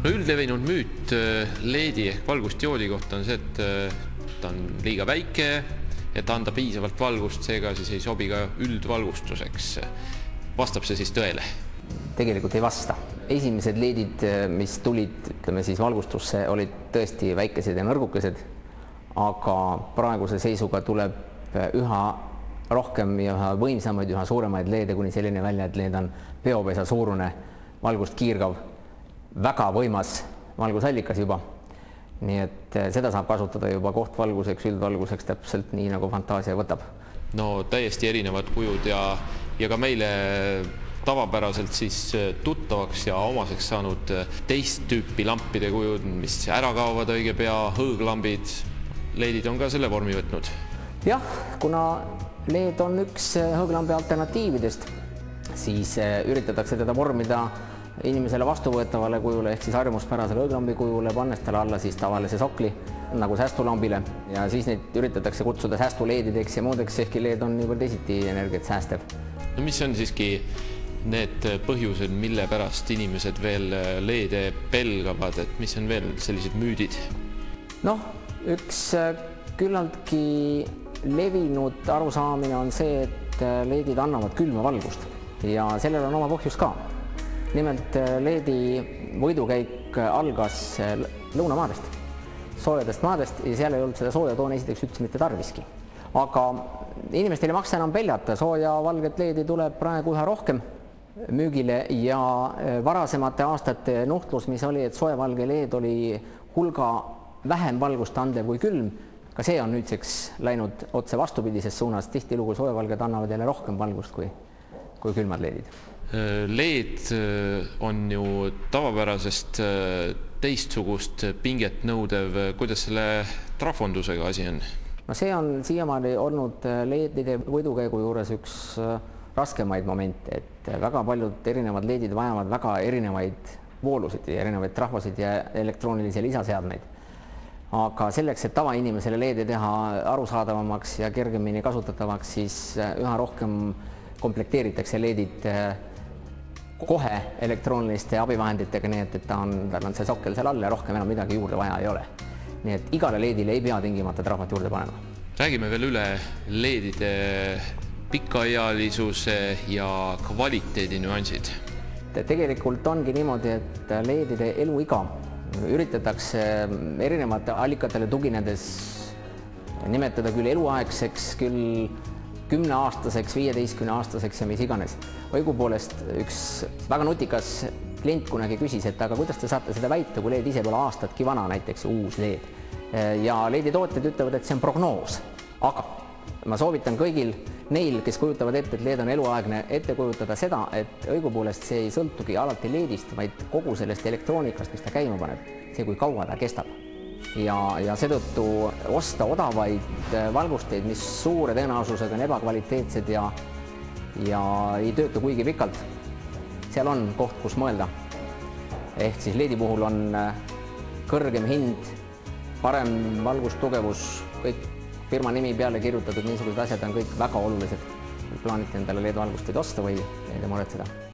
No üldlevinud müüt LED-i ehk valgustjoodi kohta on see, et ta on liiga väike, et anda piisavalt valgust, seega siis ei sobi ka üldvalgustuseks. Vastab see siis tõele? Tegelikult ei vasta. Esimesed LED-id, mis tulid valgustusse, olid tõesti väikesed ja nõrgukesed, aga praeguse seisuga tuleb üha rohkem ja üha võimsamaid, üha suuremaid LED-e kuni selline välja, et need on peopesa suurune valgust kiirgav, väga võimas valgusallikas juba. Nii et seda saab kasutada juba kohtvalguseks, üldvalguseks täpselt nii, nagu fantaasia võtab. No täiesti erinevad kujud ja ka meile tavapäraselt siis tuttavaks ja omaseks saanud teist tüüpi lampide kujud, mis ära kaovad õige pea, hõõglambid. LED-id on ka selle vormi võtnud. Jah, kuna LED on üks hõõglambi alternatiividest, siis üritatakse teda vormida inimesele vastuvõetavale kujule ehk siis harjumuspärasele hõõglambi kujule, pannes talle alla siis tavalise sokli nagu säästulambile ja siis neid üritatakse kutsuda säästu-LED-ideks ja muudeks, ehkki LED on nii teisiti energiat säästev. No mis on siiski need põhjused, mille pärast inimesed veel LED-e pelgavad, et mis on veel sellised müüdid? Noh, üks küllaltki levinud arusaamine on see, et LED-id annavad külma valgust ja sellel on oma põhjus ka. Nimelt LED-i võidukäik algas lõunamaadest, soojadest maadest ja seal ei olnud seda sooja toone esiteks üldse mitte tarviski. Aga inimestel ei maksa enam peljata, sooja valget LED-i tuleb praegu üha rohkem müügile ja varasemate aastate nuhtlus, mis oli, et soojavalge LED oli hulga vähem valgust andev kui külm, ka see on nüüdseks läinud otse vastupidises suunas, tihtilugu soojavalged annavad jälle rohkem valgust kui külmad LED-id. LED on ju tavapärasest teistsugust pinget nõudev. Kuidas selle trafondusega asi on? No see on siiamaani olnud LED-ide võidukäigu juures üks raskemaid momente, et väga paljud erinevad LED-id vajavad väga erinevaid voolusid ja erinevaid trafosid ja elektroonilisi lisaseadmeid. Aga selleks, et tavainimesele LED-e teha arusaadavamaks ja kergemini kasutatavaks, siis üha rohkem komplekteeritakse LED-id kohe elektrooniliste abivahenditega, nii et tal on see sokkel seal all ja rohkem enam midagi juurde vaja ei ole. Nii et igale LED-ile ei pea tingimata trafot juurde panema. Räägime veel üle LED-ide pikaealisuse ja kvaliteedi nüansid. Tegelikult ongi niimoodi, et LED-ide eluiga üritatakse erinevate allikatele tuginedes nimetada küll eluaegseks, küll 10-aastaseks, 15-aastaseks ja mis iganes. Õigupoolest üks väga nutikas klient kunagi küsis, et aga kuidas te saate seda väita, kui LED ise pole aastatki vana, näiteks uus LED. Ja LED-i tootjad ütlevad, et see on prognoos. Aga ma soovitan kõigil neil, kes kujutavad ette, et LED on eluaegne, ette kujutada seda, et õigupoolest see ei sõltugi alati LED-ist, vaid kogu sellest elektroonikast, mis ta käima paneb, see kui kaua ta kestab. Ja seetõttu osta odavaid valgusteid, mis suure tõenäosusega on ebakvaliteetsed ja ei tööta kuigi pikalt. Seal on koht, kus mõelda. Ehk siis LED-i puhul on kõrgem hind, parem valgustugevus, kõik firma nimi peale kirjutatud, niisugused asjad on kõik väga olulised. Plaanite endale LED-valgusteid osta või ei muretseda.